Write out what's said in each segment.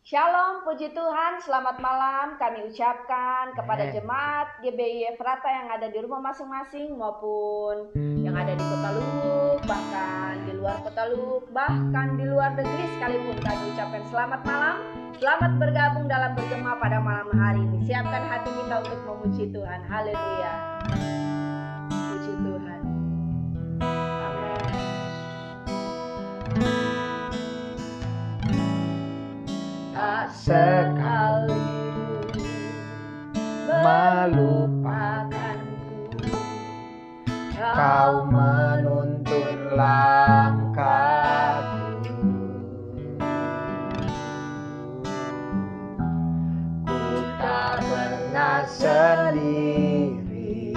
Shalom, puji Tuhan, selamat malam kami ucapkan kepada jemaat GBI Efrata yang ada di rumah masing-masing maupun yang ada di Kota Lubuk, bahkan di luar Kota Lubuk, bahkan di luar negeri sekalipun kami ucapkan selamat malam. Selamat bergabung dalam bergema pada malam hari ini. Siapkan hati kita untuk memuji Tuhan. Haleluya. Puji Tuhan. Amin. Tak sekalipun melupakanku, Kau menuntun langkahku. Ku tak pernah sendiri,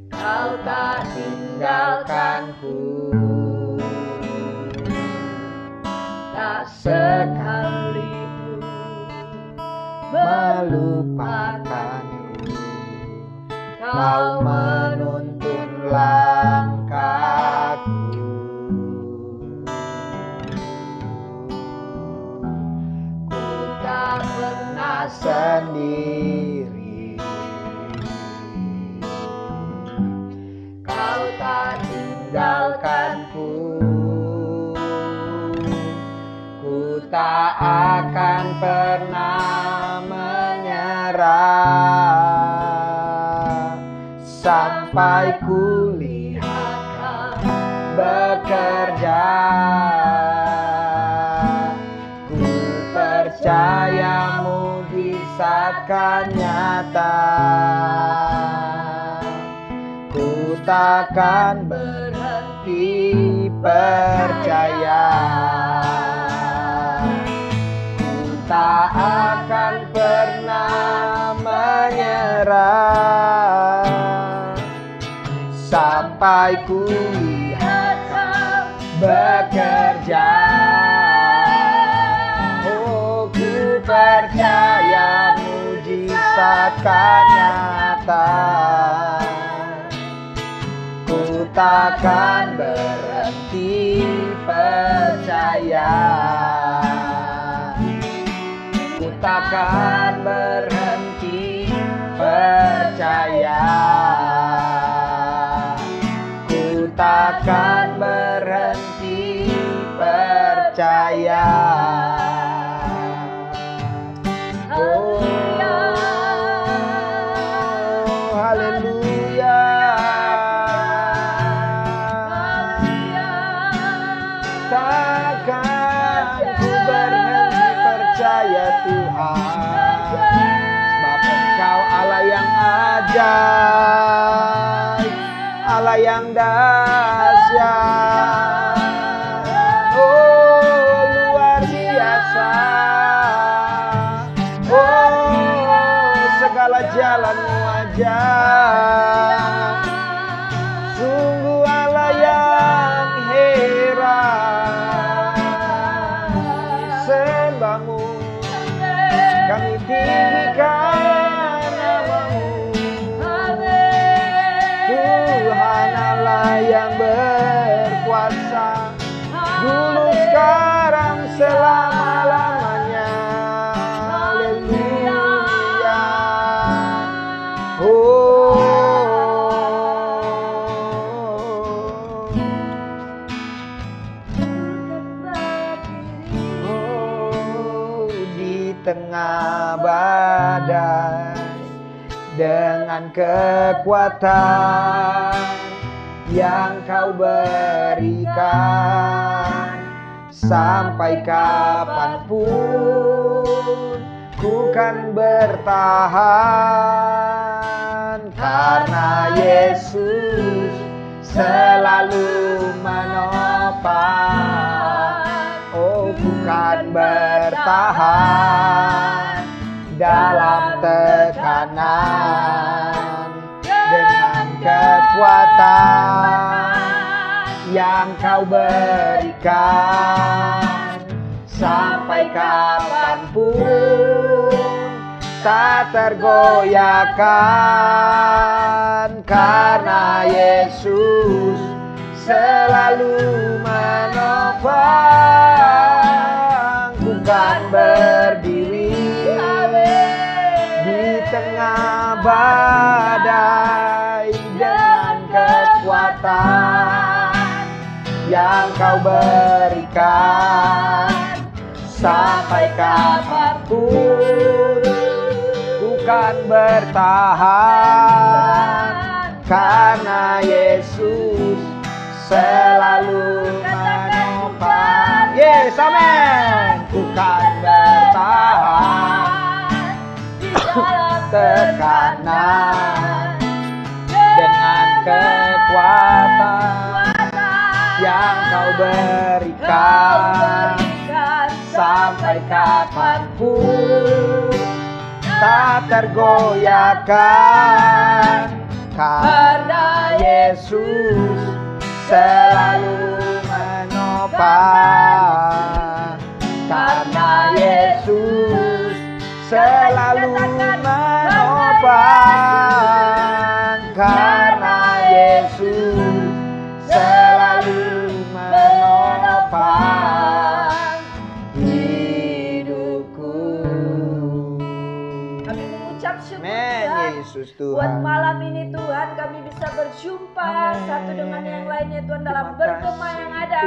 Kau tak tinggalkanku. Tak sekalipun melupakanku, Kau menuntun langkahku. Ku tak pernah sendiri, Kau tak tinggalkanku. Tak akan pernah menyerah sampai ku lihat Kau bekerja. Ku percaya mujizat kan nyata. Ku takkan berhenti percaya. Tak akan pernah menyerah sampai ku lihat Kau bekerja. Oh, ku percaya mujizat kan nyata. Ku takkan berhenti percaya. Takkan berhenti percaya. Ku takkan berhenti percaya. Oh, haleluya. Takkan ku berhenti percaya Tuhan, sebab Engkau Allah yang ajaib, Allah yang dahsyat. Oh, luar biasa. Oh, segala jalan-Mu ajaib. Sungguh Allah yang heran. Sembah-Mu kami tinggikan nama-Mu, Tuhan Allah yang berkuasa, dulu sekarang selama-lamanya. Haleluya. Tengah badai dengan kekuatan yang Kau berikan, sampai kapanpun ku kan bertahan, karena Yesus selalu menopang. Oh, bukan bertahan dalam tekanan, dengan kekuatan yang Kau berikan, sampai kapanpun tak tergoyahkan, karena Yesus selalu menopang. Bukan berdiri di tengah badai dengan kekuatan yang Kau berikan. Sampai kapanpun bukan bertahan, karena Yesus selalu menopang. Yes, amin. Bukan bertahan di dalam tekanan dengan kekuatan yang Kau berikan. Sampai kapanpun tak tergoyahkan, karena Yesus selalu menopang. Karena Yesus selalu menopang. Karena Yesus selalu menopang Yesus Tuhan. Buat malam ini Tuhan kami bisa berjumpa satu dengan yang lainnya Tuhan dalam bergema yang ada.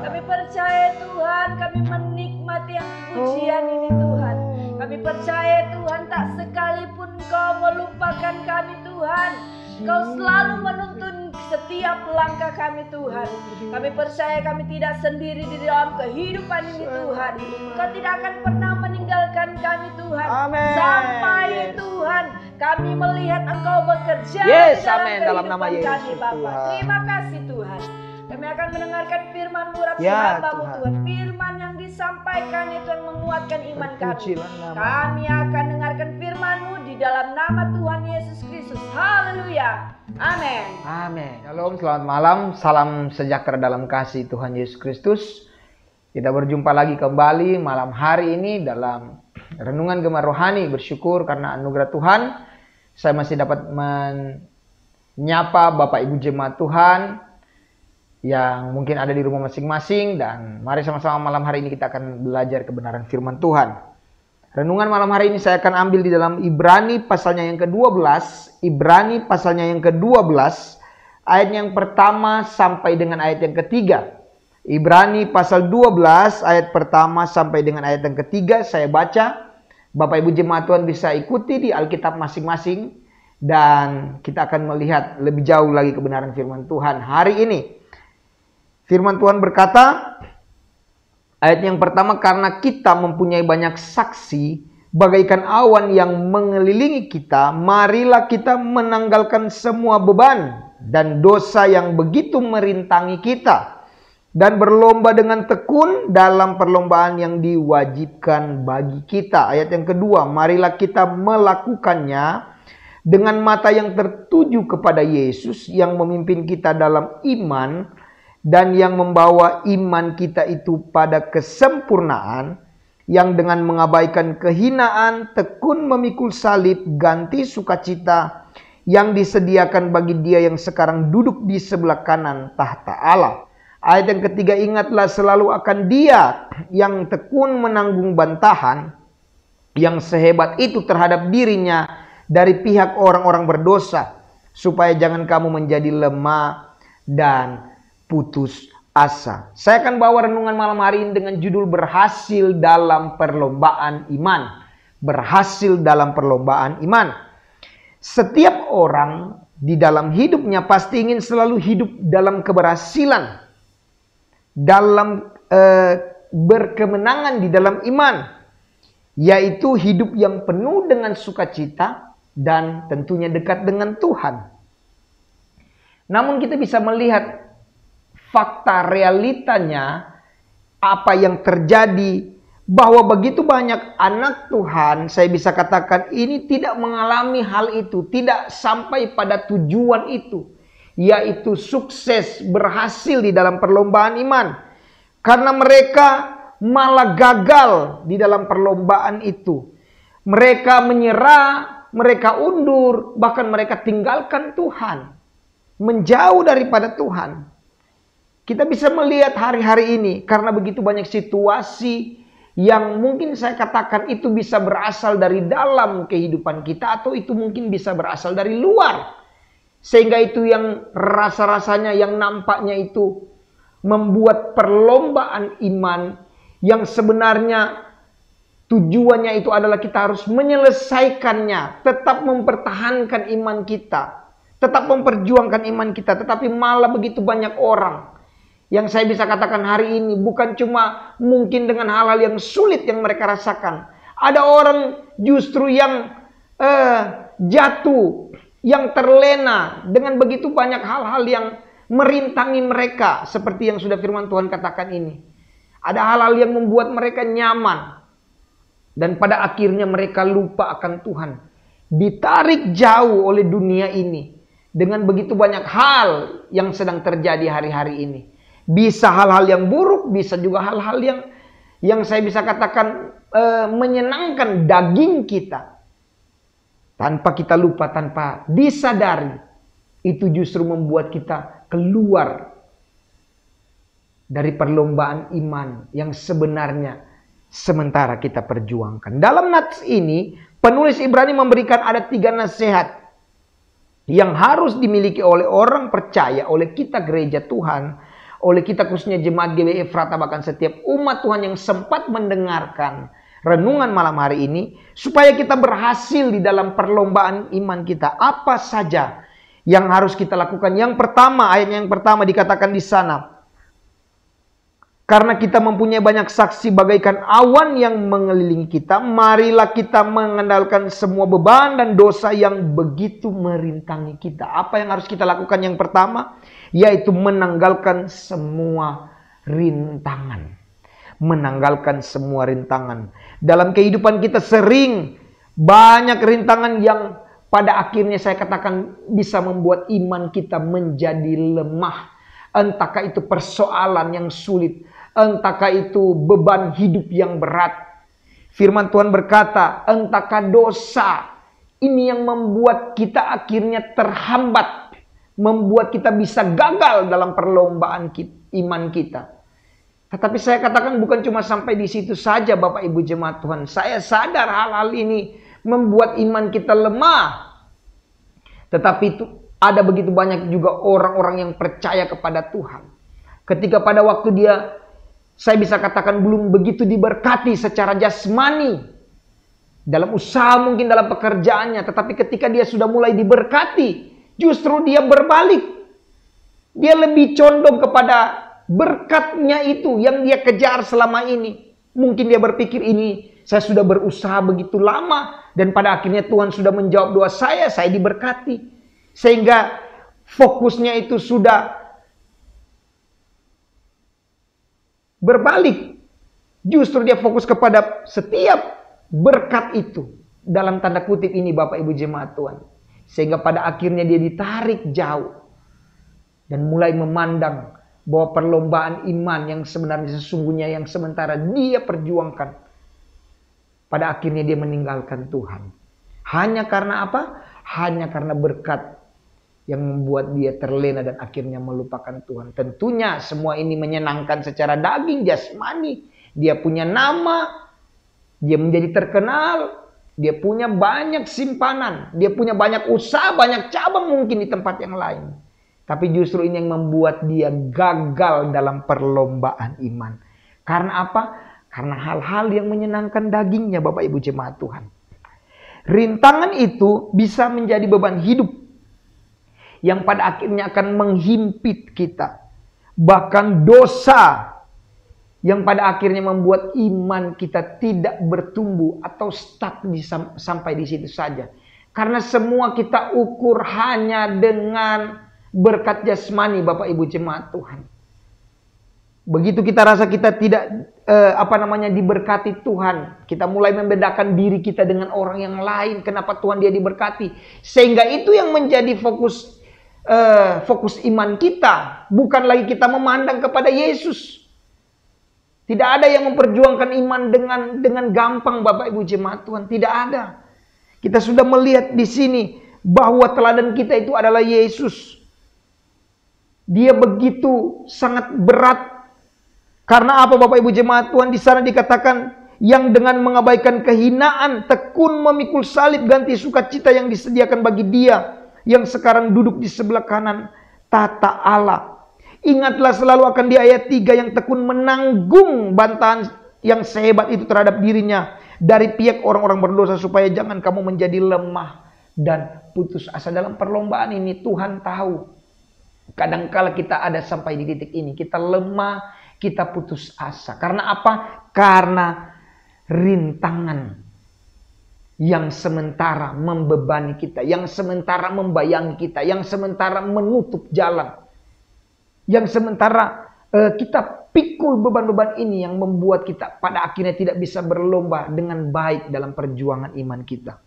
Kami percaya Tuhan, kami menikmati yang pujian ini Tuhan. Kami percaya Tuhan tak sekalipun Kau melupakan kami Tuhan. Kau selalu menuntun setiap langkah kami Tuhan. Kami percaya kami tidak sendiri di dalam kehidupan ini Tuhan. Kau tidak akan pernah meninggalkan kami Tuhan. Amen. Sampai Tuhan kami melihat Engkau bekerja yes, di dalam amen. Dalam nama Yesus kami Bapa. Tuhan. Terima kasih Tuhan. Kami akan mendengarkan firman-Mu Ya, Hamba-Mu Tuhan. Tuhan. Firman yang disampaikan itu yang menguatkan iman kami. Terpujilah nama. Kami akan dengarkan firman-Mu di dalam nama Tuhan Yesus Kristus. Haleluya. Amin. Amin. Shalom, selamat malam. Salam sejahtera dalam kasih Tuhan Yesus Kristus. Kita berjumpa lagi kembali malam hari ini dalam renungan Gema Rohani. Bersyukur karena anugerah Tuhan. Saya masih dapat menyapa Bapak Ibu Jemaat Tuhan yang mungkin ada di rumah masing-masing. Dan mari sama-sama malam hari ini kita akan belajar kebenaran firman Tuhan. Renungan malam hari ini saya akan ambil di dalam Ibrani pasalnya yang ke-12. Ibrani pasalnya yang ke-12. Ayat yang pertama sampai dengan ayat yang ketiga. Ibrani pasal 12 ayat pertama sampai dengan ayat yang ketiga. Saya baca. Bapak Ibu Jemaat Tuhan bisa ikuti di Alkitab masing-masing. Dan kita akan melihat lebih jauh lagi kebenaran firman Tuhan hari ini. Firman Tuhan berkata, ayat yang pertama, karena kita mempunyai banyak saksi bagaikan awan yang mengelilingi kita, marilah kita menanggalkan semua beban dan dosa yang begitu merintangi kita, dan berlomba dengan tekun dalam perlombaan yang diwajibkan bagi kita. Ayat yang kedua, marilah kita melakukannya dengan mata yang tertuju kepada Yesus yang memimpin kita dalam iman dan yang membawa iman kita itu pada kesempurnaan, yang dengan mengabaikan kehinaan tekun memikul salib, ganti sukacita yang disediakan bagi Dia yang sekarang duduk di sebelah kanan tahta Allah. Ayat yang ketiga, ingatlah selalu akan Dia yang tekun menanggung bantahan yang sehebat itu terhadap dirinya dari pihak orang-orang berdosa, supaya jangan kamu menjadi lemah dan putus asa. Saya akan bawa renungan malam hari ini dengan judul berhasil dalam perlombaan iman. Berhasil dalam perlombaan iman. Setiap orang di dalam hidupnya pasti ingin selalu hidup dalam keberhasilan, dalam berkemenangan di dalam iman, yaitu hidup yang penuh dengan sukacita dan tentunya dekat dengan Tuhan. Namun kita bisa melihat fakta realitanya apa yang terjadi, bahwa begitu banyak anak Tuhan, saya bisa katakan ini tidak mengalami hal itu, tidak sampai pada tujuan itu, yaitu sukses, berhasil di dalam perlombaan iman. Karena mereka malah gagal di dalam perlombaan itu. Mereka menyerah, mereka undur, bahkan mereka tinggalkan Tuhan, menjauh daripada Tuhan. Kita bisa melihat hari-hari ini karena begitu banyak situasi yang mungkin saya katakan itu bisa berasal dari dalam kehidupan kita atau itu mungkin bisa berasal dari luar. Sehingga itu yang rasa-rasanya yang nampaknya itu membuat perlombaan iman yang sebenarnya tujuannya itu adalah kita harus menyelesaikannya, tetap mempertahankan iman kita, tetap memperjuangkan iman kita, tetapi malah begitu banyak orang yang saya bisa katakan hari ini bukan cuma mungkin dengan hal-hal yang sulit yang mereka rasakan. Ada orang justru yang jatuh, yang terlena dengan begitu banyak hal-hal yang merintangi mereka. Seperti yang sudah firman Tuhan katakan ini. Ada hal-hal yang membuat mereka nyaman. Dan pada akhirnya mereka lupa akan Tuhan. Ditarik jauh oleh dunia ini. Dengan begitu banyak hal yang sedang terjadi hari-hari ini. Bisa hal-hal yang buruk, bisa juga hal-hal yang saya bisa katakan menyenangkan daging kita. Tanpa kita lupa, tanpa disadari, itu justru membuat kita keluar dari perlombaan iman yang sebenarnya sementara kita perjuangkan. Dalam nats ini, penulis Ibrani memberikan ada 3 nasihat yang harus dimiliki oleh orang percaya, oleh kita gereja Tuhan, oleh kita khususnya jemaat GBI Efrata, bahkan setiap umat Tuhan yang sempat mendengarkan renungan malam hari ini, supaya kita berhasil di dalam perlombaan iman kita. Apa saja yang harus kita lakukan? Yang pertama, ayat yang pertama dikatakan di sana, karena kita mempunyai banyak saksi bagaikan awan yang mengelilingi kita, marilah kita mengandalkan semua beban dan dosa yang begitu merintangi kita. Apa yang harus kita lakukan yang pertama? Yaitu menanggalkan semua rintangan. Menanggalkan semua rintangan. Dalam kehidupan kita sering banyak rintangan yang pada akhirnya saya katakan bisa membuat iman kita menjadi lemah. Entahkah itu persoalan yang sulit, entahkah itu beban hidup yang berat. Firman Tuhan berkata, entahkah dosa ini yang membuat kita akhirnya terhambat, membuat kita bisa gagal dalam perlombaan iman kita. Tetapi saya katakan bukan cuma sampai di situ saja Bapak Ibu jemaat Tuhan. Saya sadar hal-hal ini membuat iman kita lemah. Tetapi itu ada begitu banyak juga orang-orang yang percaya kepada Tuhan. Ketika pada waktu dia, saya bisa katakan belum begitu diberkati secara jasmani. Dalam usaha mungkin dalam pekerjaannya. Tetapi ketika dia sudah mulai diberkati, justru dia berbalik. Dia lebih condong kepada berkatnya itu yang dia kejar selama ini. Mungkin dia berpikir ini saya sudah berusaha begitu lama. Dan pada akhirnya Tuhan sudah menjawab doa saya diberkati. Sehingga fokusnya itu sudah berbalik. Justru dia fokus kepada setiap berkat itu. Dalam tanda kutip ini Bapak Ibu jemaat Tuhan. Sehingga pada akhirnya dia ditarik jauh. Dan mulai memandang bahwa perlombaan iman yang sebenarnya sesungguhnya yang sementara dia perjuangkan. Pada akhirnya dia meninggalkan Tuhan. Hanya karena apa? Hanya karena berkat yang membuat dia terlena dan akhirnya melupakan Tuhan. Tentunya semua ini menyenangkan secara daging, jasmani. Dia punya nama, dia menjadi terkenal, dia punya banyak simpanan, dia punya banyak usaha, banyak cabang mungkin di tempat yang lain. Tapi justru ini yang membuat dia gagal dalam perlombaan iman. Karena apa? Karena hal-hal yang menyenangkan dagingnya Bapak Ibu jemaat Tuhan. Rintangan itu bisa menjadi beban hidup yang pada akhirnya akan menghimpit kita. Bahkan dosa yang pada akhirnya membuat iman kita tidak bertumbuh atau stuck sampai di situ saja. Karena semua kita ukur hanya dengan berkat jasmani Bapak Ibu jemaat Tuhan. Begitu kita rasa kita tidak diberkati Tuhan, kita mulai membedakan diri kita dengan orang yang lain. Kenapa Tuhan dia diberkati? Sehingga itu yang menjadi fokus iman kita, bukan lagi kita memandang kepada Yesus. Tidak ada yang memperjuangkan iman dengan gampang Bapak Ibu jemaat Tuhan, tidak ada. Kita sudah melihat di sini bahwa teladan kita itu adalah Yesus. Dia begitu sangat berat. Karena apa Bapak Ibu jemaat Tuhan? Di sana dikatakan yang dengan mengabaikan kehinaan tekun memikul salib ganti sukacita yang disediakan bagi dia yang sekarang duduk di sebelah kanan tata Allah. Ingatlah selalu akan di ayat 3 yang tekun menanggung bantahan yang sehebat itu terhadap dirinya dari pihak orang-orang berdosa supaya jangan kamu menjadi lemah dan putus asa. Dalam perlombaan ini Tuhan tahu kadangkala kita ada sampai di titik ini, kita lemah, kita putus asa. Karena apa? Karena rintangan yang sementara membebani kita, yang sementara membayangi kita, yang sementara menutup jalan, yang sementara kita pikul beban-beban ini yang membuat kita pada akhirnya tidak bisa berlomba dengan baik dalam perjuangan iman kita.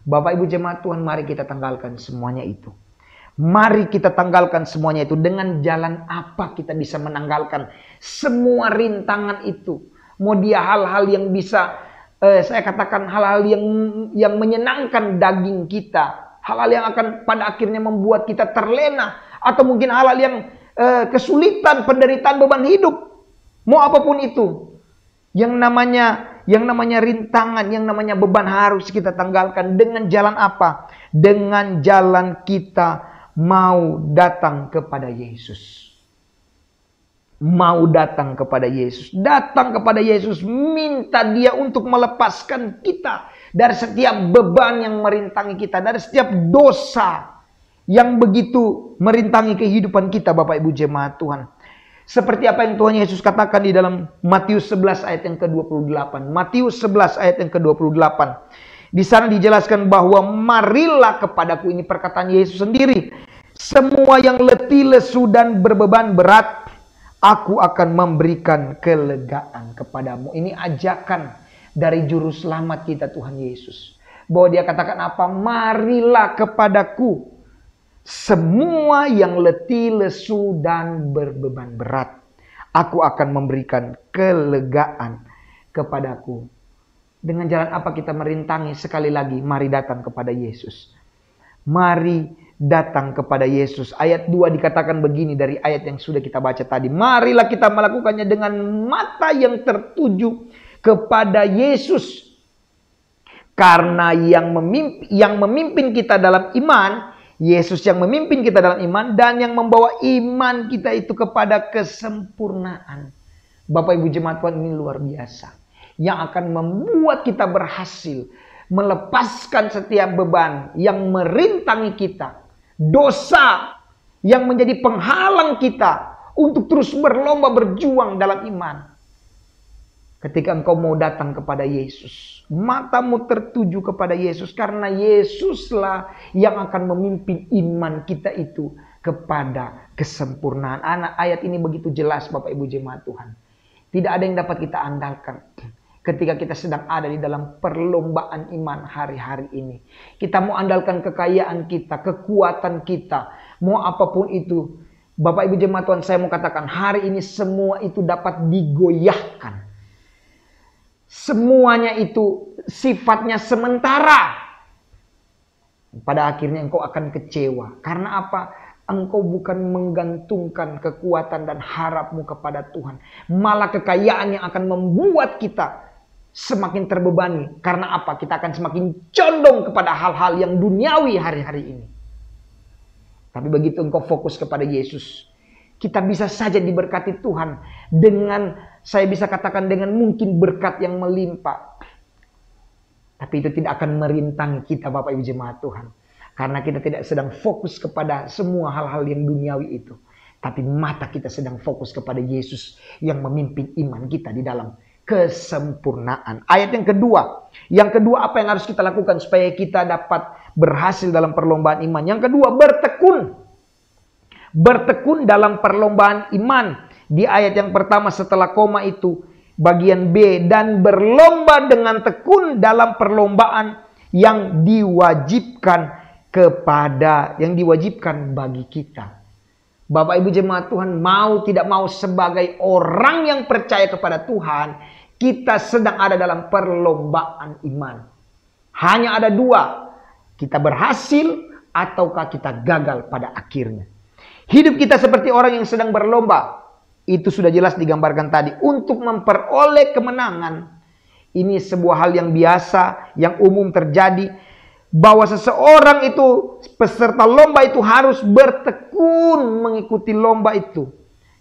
Bapak Ibu jemaat Tuhan, mari kita tanggalkan semuanya itu. Mari kita tanggalkan semuanya itu. Dengan jalan apa kita bisa menanggalkan semua rintangan itu? Mau dia hal-hal yang bisa, saya katakan hal-hal yang menyenangkan daging kita. Hal-hal yang akan pada akhirnya membuat kita terlena. Atau mungkin hal-hal yang kesulitan, penderitaan, beban hidup. Mau apapun itu. Yang namanya rintangan, yang namanya beban harus kita tanggalkan. Dengan jalan apa? Dengan jalan kita mau datang kepada Yesus. Mau datang kepada Yesus. Datang kepada Yesus. Minta dia untuk melepaskan kita dari setiap beban yang merintangi kita. Dari setiap dosa yang begitu merintangi kehidupan kita Bapak Ibu jemaat Tuhan. Seperti apa yang Tuhan Yesus katakan di dalam Matius 11 ayat yang ke-28. Matius 11 ayat yang ke-28. Di sana dijelaskan bahwa marilah kepadaku, ini perkataan Yesus sendiri. Semua yang letih, lesu dan berbeban berat, aku akan memberikan kelegaan kepadamu. Ini ajakan dari juru selamat kita Tuhan Yesus. Bahwa dia katakan apa? Marilah kepadaku. Semua yang letih, lesu dan berbeban berat, aku akan memberikan kelegaan kepadaku. Dengan jalan apa kita merintangi? Sekali lagi, mari datang kepada Yesus. Mari datang kepada Yesus. Ayat 2 dikatakan begini dari ayat yang sudah kita baca tadi. Marilah kita melakukannya dengan mata yang tertuju kepada Yesus. Karena yang memimpin kita dalam iman, Yesus yang memimpin kita dalam iman dan yang membawa iman kita itu kepada kesempurnaan. Bapak Ibu jemaat Tuhan, ini luar biasa. Yang akan membuat kita berhasil melepaskan setiap beban yang merintangi kita. Dosa yang menjadi penghalang kita untuk terus berlomba berjuang dalam iman. Ketika engkau mau datang kepada Yesus, matamu tertuju kepada Yesus, karena Yesuslah yang akan memimpin iman kita itu kepada kesempurnaan. Ayat ini begitu jelas Bapak Ibu jemaat Tuhan. Tidak ada yang dapat kita andalkan ketika kita sedang ada di dalam perlombaan iman hari-hari ini. Kita mau andalkan kekayaan kita, kekuatan kita, mau apapun itu. Bapak Ibu jemaat Tuhan, saya mau katakan hari ini semua itu dapat digoyahkan. Semuanya itu sifatnya sementara. Pada akhirnya engkau akan kecewa. Karena apa? Engkau bukan menggantungkan kekuatan dan harapmu kepada Tuhan. Malah kekayaan yang akan membuat kita semakin terbebani. Karena apa? Kita akan semakin condong kepada hal-hal yang duniawi hari-hari ini. Tapi begitu engkau fokus kepada Yesus, kita bisa saja diberkati Tuhan dengan, saya bisa katakan dengan mungkin berkat yang melimpah. Tapi itu tidak akan merintangi kita Bapak Ibu jemaat Tuhan. Karena kita tidak sedang fokus kepada semua hal-hal yang duniawi itu. Tapi mata kita sedang fokus kepada Yesus yang memimpin iman kita di dalam kesempurnaan. Ayat yang kedua. Yang kedua apa yang harus kita lakukan supaya kita dapat berhasil dalam perlombaan iman. Yang kedua, bertekun. Bertekun dalam perlombaan iman. Di ayat yang pertama setelah koma itu bagian B, dan berlomba dengan tekun dalam perlombaan yang diwajibkan bagi kita. Bapak Ibu jemaat Tuhan, mau tidak mau sebagai orang yang percaya kepada Tuhan, kita sedang ada dalam perlombaan iman. Hanya ada dua, kita berhasil ataukah kita gagal pada akhirnya. Hidup kita seperti orang yang sedang berlomba. Itu sudah jelas digambarkan tadi. Untuk memperoleh kemenangan. Ini sebuah hal yang biasa, yang umum terjadi. Bahwa seseorang itu, peserta lomba itu harus bertekun mengikuti lomba itu.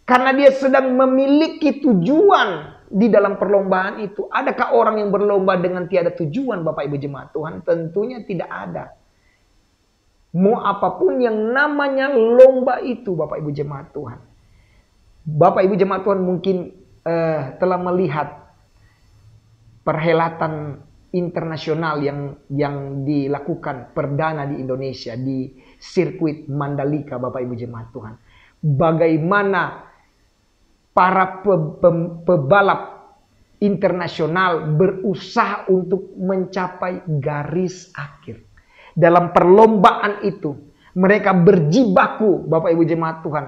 Karena dia sedang memiliki tujuan di dalam perlombaan itu. Adakah orang yang berlomba dengan tiada tujuan, Bapak Ibu jemaat Tuhan? Tentunya tidak ada. Mau apapun yang namanya lomba itu, Bapak Ibu jemaat Tuhan. Bapak Ibu jemaat Tuhan mungkin telah melihat perhelatan internasional yang dilakukan perdana di Indonesia di sirkuit Mandalika, Bapak Ibu jemaat Tuhan. Bagaimana para pebalap internasional berusaha untuk mencapai garis akhir. Dalam perlombaan itu mereka berjibaku, Bapak Ibu jemaat Tuhan.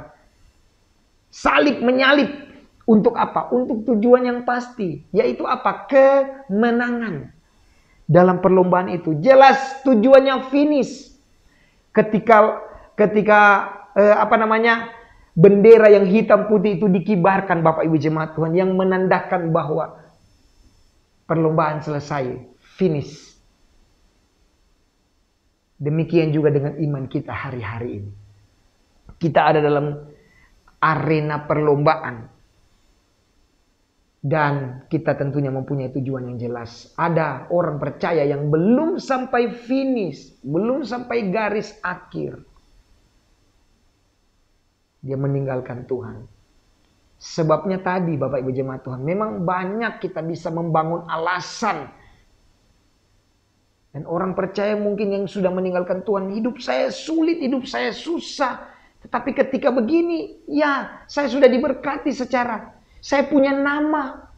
Salib menyalip untuk apa? Untuk tujuan yang pasti, yaitu apa? Kemenangan. Dalam perlombaan itu jelas tujuannya finish. Ketika bendera yang hitam putih itu dikibarkan, Bapak Ibu jemaat Tuhan, yang menandakan bahwa perlombaan selesai, finish. Demikian juga dengan iman kita hari-hari ini. Kita ada dalam arena perlombaan. Dan kita tentunya mempunyai tujuan yang jelas. Ada orang percaya yang belum sampai finish, belum sampai garis akhir. Dia meninggalkan Tuhan. Sebabnya tadi, Bapak Ibu jemaat Tuhan, memang banyak kita bisa membangun alasan. Dan orang percaya mungkin yang sudah meninggalkan Tuhan, hidup saya sulit, hidup saya susah. Tetapi ketika begini, ya saya sudah diberkati secara, saya punya nama.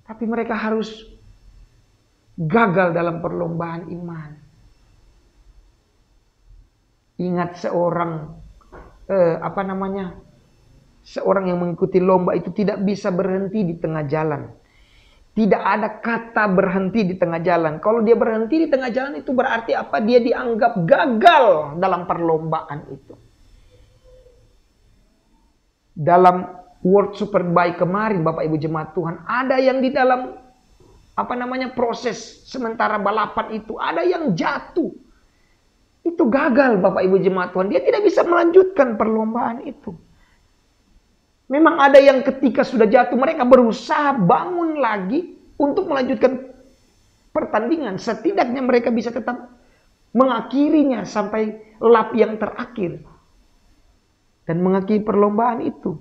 Tapi mereka harus gagal dalam perlombaan iman. Ingat seorang seorang yang mengikuti lomba itu tidak bisa berhenti di tengah jalan. Tidak ada kata berhenti di tengah jalan. Kalau dia berhenti di tengah jalan itu berarti apa? Dia dianggap gagal dalam perlombaan itu. Dalam World Superbike kemarin, Bapak Ibu jemaat Tuhan, ada yang di dalam proses sementara balapan itu, ada yang jatuh. Itu gagal, Bapak Ibu jemaat Tuhan. Dia tidak bisa melanjutkan perlombaan itu. Memang ada yang ketika sudah jatuh, mereka berusaha bangun lagi untuk melanjutkan pertandingan. Setidaknya mereka bisa tetap mengakhirinya sampai lap yang terakhir. Dan mengakhiri perlombaan itu.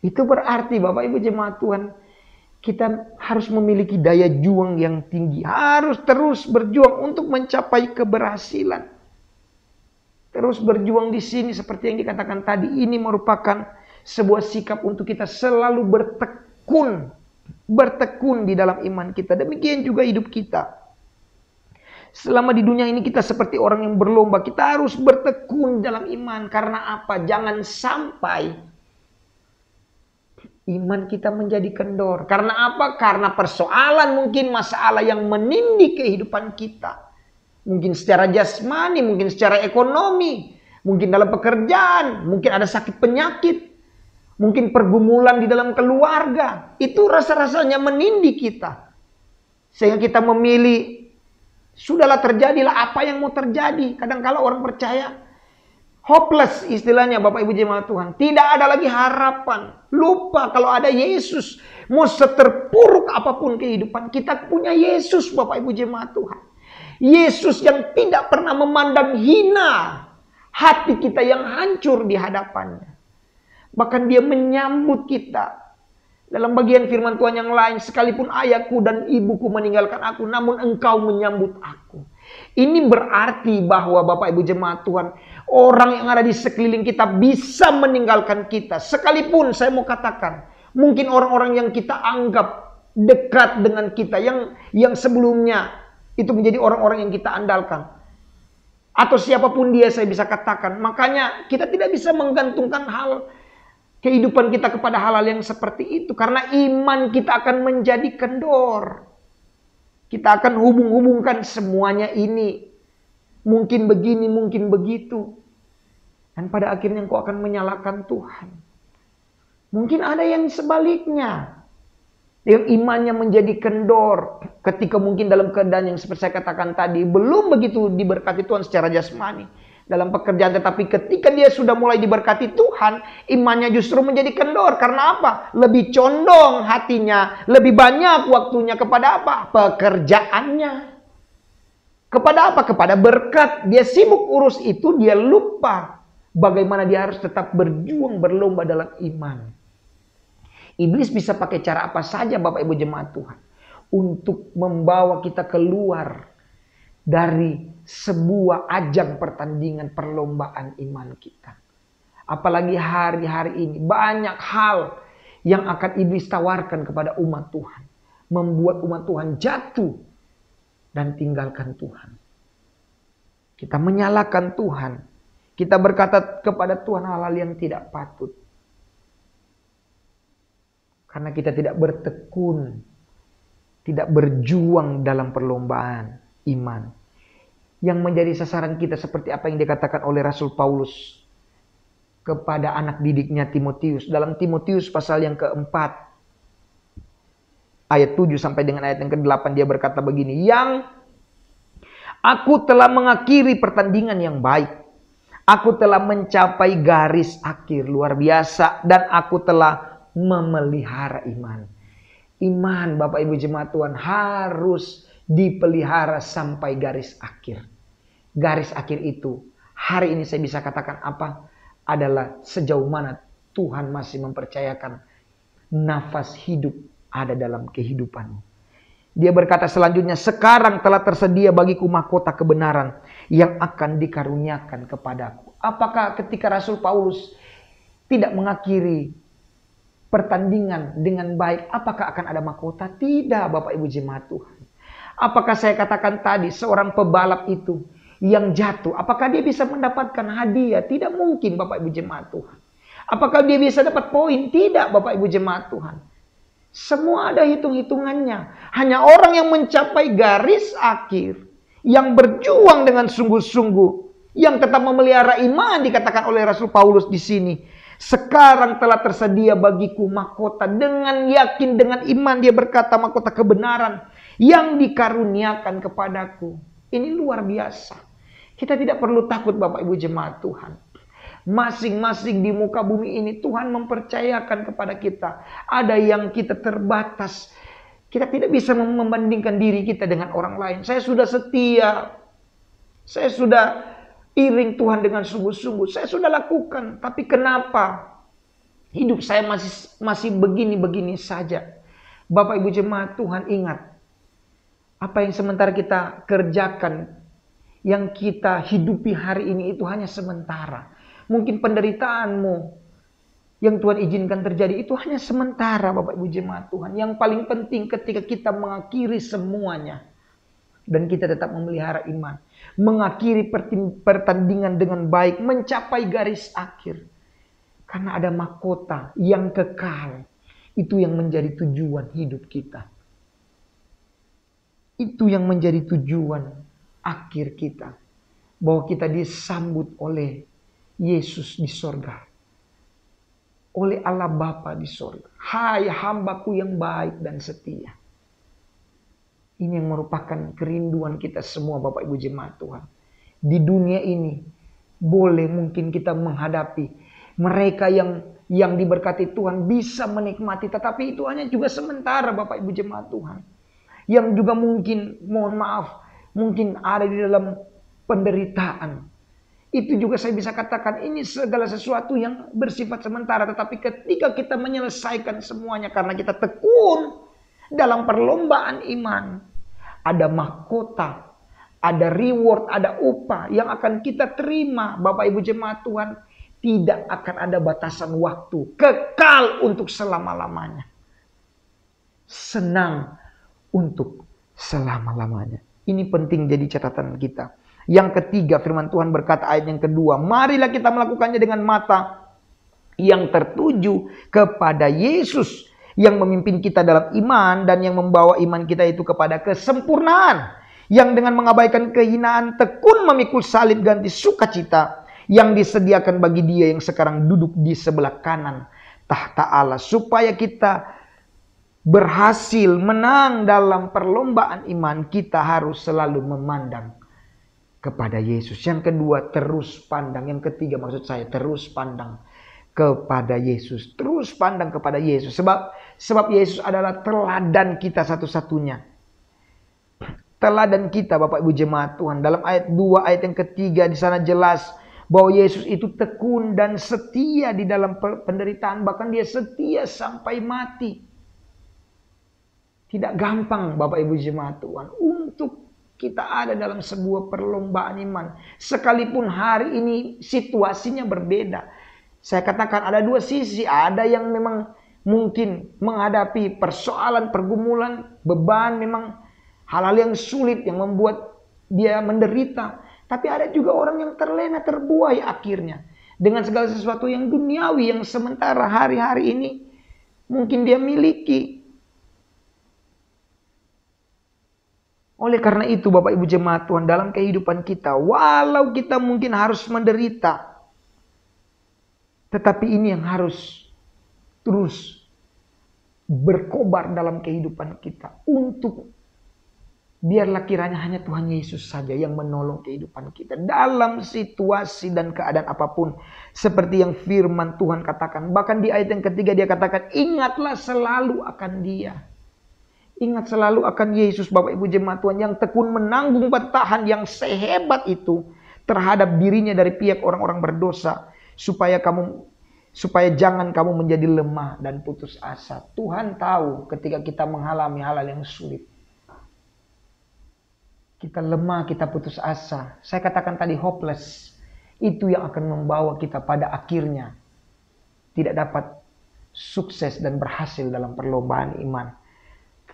Itu berarti, Bapak Ibu jemaat Tuhan, kita harus memiliki daya juang yang tinggi. Harus terus berjuang untuk mencapai keberhasilan. Terus berjuang di sini seperti yang dikatakan tadi. Ini merupakan sebuah sikap untuk kita selalu bertekun di dalam iman kita. Demikian juga hidup kita. Selama di dunia ini kita seperti orang yang berlomba. Kita harus bertekun dalam iman. Karena apa? Jangan sampai iman kita menjadi kendor. Karena apa? Karena persoalan, mungkin masalah yang menindih kehidupan kita. Mungkin secara jasmani, mungkin secara ekonomi, mungkin dalam pekerjaan, mungkin ada sakit penyakit. Mungkin pergumulan di dalam keluarga. Itu rasa-rasanya menindih kita. Sehingga kita memilih, sudahlah terjadilah apa yang mau terjadi. Kadang-kala orang percaya, hopeless istilahnya, Bapak Ibu jemaat Tuhan. Tidak ada lagi harapan. Lupa kalau ada Yesus. Mau seterpuruk apapun kehidupan, kita punya Yesus, Bapak Ibu jemaat Tuhan. Yesus yang tidak pernah memandang hina hati kita yang hancur di hadapannya. Bahkan dia menyambut kita. Dalam bagian firman Tuhan yang lain, sekalipun ayahku dan ibuku meninggalkan aku, namun engkau menyambut aku. Ini berarti bahwa Bapak Ibu jemaat Tuhan, orang yang ada di sekeliling kita bisa meninggalkan kita. Sekalipun saya mau katakan, mungkin orang-orang yang kita anggap dekat dengan kita, yang sebelumnya itu menjadi orang-orang yang kita andalkan. Atau siapapun dia, saya bisa katakan. Makanya kita tidak bisa menggantungkan kehidupan kita kepada hal-hal yang seperti itu. Karena iman kita akan menjadi kendor. Kita akan hubung-hubungkan semuanya ini. Mungkin begini, mungkin begitu. Dan pada akhirnya engkau akan menyalahkan Tuhan. Mungkin ada yang sebaliknya. Yang imannya menjadi kendor. Ketika mungkin dalam keadaan yang seperti saya katakan tadi. Belum begitu diberkati Tuhan secara jasmani. Dalam pekerjaan. Tetapi ketika dia sudah mulai diberkati Tuhan. Imannya justru menjadi kendor. Karena apa? Lebih condong hatinya. Lebih banyak waktunya kepada apa? Pekerjaannya. Kepada apa? Kepada berkat. Dia sibuk urus itu. Dia lupa bagaimana dia harus tetap berjuang berlomba dalam iman. Iblis bisa pakai cara apa saja Bapak Ibu jemaat Tuhan. Untuk membawa kita keluar dari sebuah ajang pertandingan perlombaan iman kita. Apalagi hari-hari ini banyak hal yang akan iblis tawarkan kepada umat Tuhan. Membuat umat Tuhan jatuh dan tinggalkan Tuhan. Kita menyalahkan Tuhan. Kita berkata kepada Tuhan hal-hal yang tidak patut. Karena kita tidak bertekun, tidak berjuang dalam perlombaan iman. Yang menjadi sasaran kita seperti apa yang dikatakan oleh Rasul Paulus kepada anak didiknya Timotius. Dalam Timotius pasal yang keempat, ayat 7 sampai dengan ayat yang ke-8 dia berkata begini. Yang aku telah mengakhiri pertandingan yang baik. Aku telah mencapai garis akhir luar biasa. Dan aku telah memelihara iman. Iman Bapak Ibu jemaat Tuhan harus dipelihara sampai garis akhir. Garis akhir itu hari ini saya bisa katakan apa? Adalah sejauh mana Tuhan masih mempercayakan nafas hidup ada dalam kehidupanmu. Dia berkata selanjutnya, sekarang telah tersedia bagiku mahkota kebenaran yang akan dikaruniakan kepadaku. Apakah ketika Rasul Paulus tidak mengakhiri pertandingan dengan baik, apakah akan ada mahkota? Tidak Bapak Ibu jemaat Tuhan. Apakah saya katakan tadi seorang pebalap itu yang jatuh, apakah dia bisa mendapatkan hadiah? Tidak mungkin Bapak Ibu jemaat Tuhan. Apakah dia bisa dapat poin? Tidak Bapak Ibu jemaat Tuhan. Semua ada hitung-hitungannya. Hanya orang yang mencapai garis akhir, yang berjuang dengan sungguh-sungguh, yang tetap memelihara iman dikatakan oleh Rasul Paulus di sini. Sekarang telah tersedia bagiku mahkota dengan yakin, dengan iman dia berkata mahkota kebenaran yang dikaruniakan kepadaku. Ini luar biasa. Kita tidak perlu takut Bapak Ibu jemaat Tuhan. Masing-masing di muka bumi ini Tuhan mempercayakan kepada kita. Ada yang kita terbatas. Kita tidak bisa membandingkan diri kita dengan orang lain. Saya sudah setia. Saya sudah iring Tuhan dengan sungguh-sungguh. Saya sudah lakukan. Tapi kenapa hidup saya masih begini-begini saja? Bapak Ibu jemaat Tuhan ingat. Apa yang sementara kita kerjakan, yang kita hidupi hari ini itu hanya sementara. Mungkin penderitaanmu yang Tuhan izinkan terjadi itu hanya sementara Bapak Ibu jemaat Tuhan. Yang paling penting ketika kita mengakhiri semuanya. Dan kita tetap memelihara iman. Mengakhiri pertandingan dengan baik. Mencapai garis akhir. Karena ada mahkota yang kekal. Itu yang menjadi tujuan hidup kita. Itu yang menjadi tujuan akhir kita. Bahwa kita disambut oleh Yesus di sorga. Oleh Allah Bapa di sorga. Hai hambaku yang baik dan setia. Ini yang merupakan kerinduan kita semua Bapak Ibu jemaat Tuhan. Di dunia ini boleh mungkin kita menghadapi mereka yang diberkati Tuhan bisa menikmati. Tetapi itu hanya juga sementara Bapak Ibu jemaat Tuhan. Yang juga mungkin mohon maaf mungkin ada di dalam penderitaan. Itu juga saya bisa katakan ini segala sesuatu yang bersifat sementara. Tetapi ketika kita menyelesaikan semuanya karena kita tekun dalam perlombaan iman, ada mahkota, ada reward, ada upah yang akan kita terima. Bapak Ibu jemaat Tuhan, tidak akan ada batasan waktu, kekal untuk selama-lamanya. Senang untuk selama-lamanya. Ini penting jadi catatan kita. Yang ketiga, firman Tuhan berkata ayat yang kedua, marilah kita melakukannya dengan mata yang tertuju kepada Yesus yang memimpin kita dalam iman dan yang membawa iman kita itu kepada kesempurnaan. Yang dengan mengabaikan kehinaan tekun memikul salib ganti sukacita yang disediakan bagi Dia yang sekarang duduk di sebelah kanan tahta Allah, supaya kita berhasil menang dalam perlombaan iman. Kita harus selalu memandang kepada Yesus. Yang kedua, terus pandang. Yang ketiga, maksud saya, terus pandang kepada Yesus. Terus pandang kepada Yesus. Sebab Yesus adalah teladan kita satu-satunya. Teladan kita, Bapak Ibu jemaat Tuhan. Dalam ayat 2, ayat yang ketiga, di sana jelas bahwa Yesus itu tekun dan setia di dalam penderitaan. Bahkan Dia setia sampai mati. Tidak gampang, Bapak Ibu jemaat Tuhan, untuk kita ada dalam sebuah perlombaan iman. Sekalipun hari ini situasinya berbeda. Saya katakan ada dua sisi. Ada yang memang mungkin menghadapi persoalan, pergumulan, beban, memang hal-hal yang sulit yang membuat dia menderita. Tapi ada juga orang yang terlena, terbuai akhirnya dengan segala sesuatu yang duniawi yang sementara hari-hari ini mungkin dia miliki. Oleh karena itu, Bapak Ibu jemaat Tuhan, dalam kehidupan kita, walau kita mungkin harus menderita, tetapi ini yang harus terus berkobar dalam kehidupan kita. Untuk biarlah kiranya hanya Tuhan Yesus saja yang menolong kehidupan kita dalam situasi dan keadaan apapun. Seperti yang firman Tuhan katakan. Bahkan di ayat yang ketiga Dia katakan, ingatlah selalu akan Dia. Ingat selalu akan Yesus, Bapak Ibu jemaat Tuhan, yang tekun menanggung bertahan yang sehebat itu terhadap dirinya dari pihak orang-orang berdosa, supaya jangan kamu menjadi lemah dan putus asa. Tuhan tahu ketika kita mengalami hal-hal yang sulit, kita lemah, kita putus asa. Saya katakan tadi hopeless. Itu yang akan membawa kita pada akhirnya tidak dapat sukses dan berhasil dalam perlombaan iman.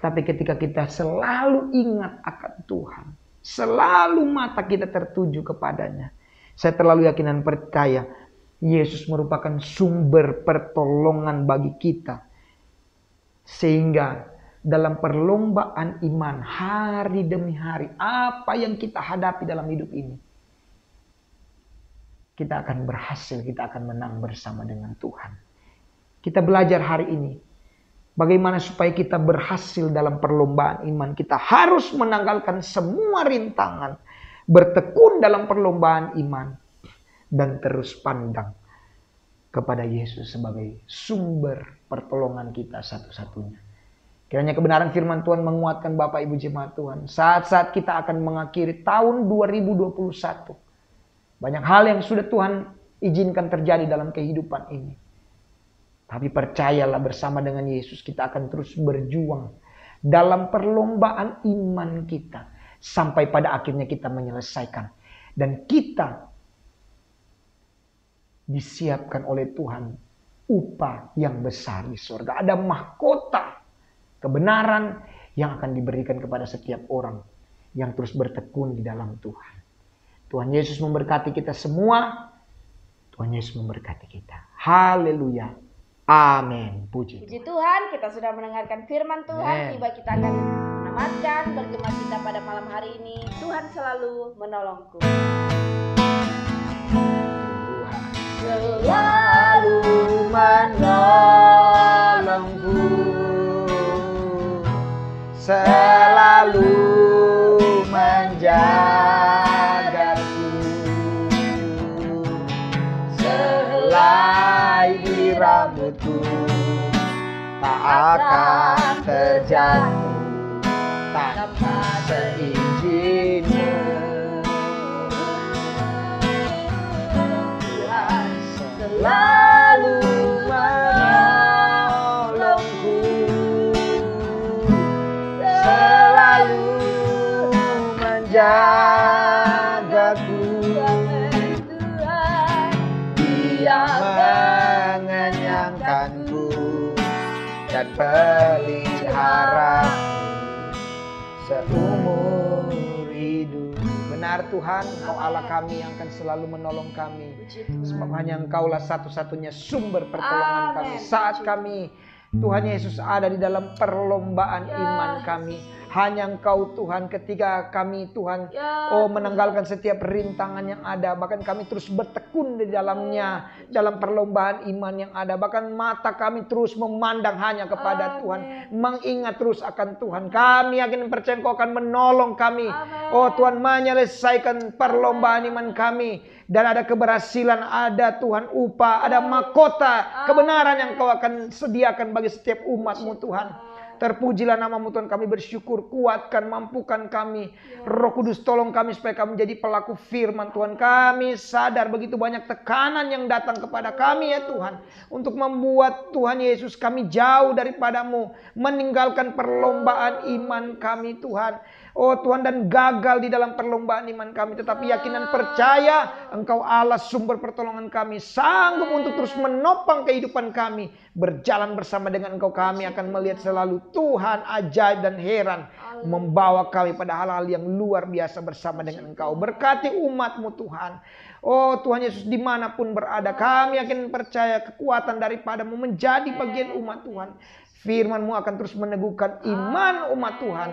Tapi ketika kita selalu ingat akan Tuhan, selalu mata kita tertuju kepadanya, saya terlalu yakin dan percaya Yesus merupakan sumber pertolongan bagi kita. Sehingga dalam perlombaan iman hari demi hari, apa yang kita hadapi dalam hidup ini, kita akan berhasil, kita akan menang bersama dengan Tuhan. Kita belajar hari ini bagaimana supaya kita berhasil dalam perlombaan iman. Kita harus menanggalkan semua rintangan, bertekun dalam perlombaan iman, dan terus pandang kepada Yesus sebagai sumber pertolongan kita satu-satunya. Kiranya kebenaran firman Tuhan menguatkan Bapak Ibu jemaat Tuhan. Saat-saat kita akan mengakhiri tahun 2021. Banyak hal yang sudah Tuhan izinkan terjadi dalam kehidupan ini. Tapi percayalah, bersama dengan Yesus kita akan terus berjuang dalam perlombaan iman kita. Sampai pada akhirnya kita menyelesaikan. Dan kita disiapkan oleh Tuhan upah yang besar di surga. Ada mahkota kebenaran yang akan diberikan kepada setiap orang yang terus bertekun di dalam Tuhan. Tuhan Yesus memberkati kita semua. Tuhan Yesus memberkati kita. Haleluya. Amin. Puji Tuhan, kita sudah mendengarkan firman Tuhan. Tiba kita akan menamatkan bergema kita pada malam hari ini. Tuhan selalu menolongku. Selalu menolongku, selalu menjagaku, selai di rambutku tak akan terjatuh tanpa seizinmu. Selalu menolongku, selalu menjagaku. Dia mengenyangkanku dan peliharaku seumur hidup. Benar Tuhan, Engkau Allah kami yang akan selalu menolong kami. Sebab hanya Engkaulah satu-satunya sumber pertolongan kami. Saat kami, Tuhan Yesus, ada di dalam perlombaan iman kami, Hanya Engkau Tuhan, ketika kami Tuhan menanggalkan setiap rintangan yang ada, bahkan kami terus bertekun di dalamnya, dalam perlombaan iman yang ada, bahkan mata kami terus memandang hanya kepada Tuhan, mengingat terus akan Tuhan. Kami yakin percaya Engkau akan menolong kami. Oh Tuhan, menyelesaikan perlombaan iman kami, dan ada keberhasilan, ada Tuhan upah, ada mahkota kebenaran yang Kau akan sediakan bagi setiap umat-Mu Tuhan. Terpujilah nama-Mu Tuhan, kami bersyukur. Kuatkan, mampukan kami. Roh Kudus tolong kami supaya kami menjadi pelaku firman Tuhan. Kami sadar begitu banyak tekanan yang datang kepada kami ya Tuhan, untuk membuat Tuhan Yesus kami jauh daripada-Mu, meninggalkan perlombaan iman kami Tuhan. Oh Tuhan, dan gagal di dalam perlombaan iman kami. Tetapi yakin dan percaya Engkau Allah sumber pertolongan kami, sanggup untuk terus menopang kehidupan kami. Berjalan bersama dengan Engkau, kami akan melihat selalu Tuhan ajaib dan heran, membawa kami pada hal-hal yang luar biasa bersama dengan Engkau. Berkati umat-Mu Tuhan. Oh Tuhan Yesus, dimanapun berada, kami yakin percaya kekuatan daripada-Mu menjadi bagian umat Tuhan. Firman-Mu akan terus meneguhkan iman umat Tuhan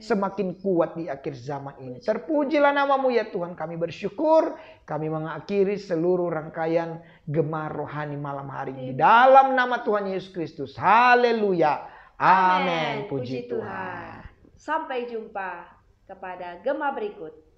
semakin kuat di akhir zaman ini. Terpujilah nama-Mu ya Tuhan. Kami bersyukur. Kami mengakhiri seluruh rangkaian Gemar Rohani malam hari ini dalam nama Tuhan Yesus Kristus. Haleluya. Amin. Puji Tuhan. Sampai jumpa kepada Gema berikut.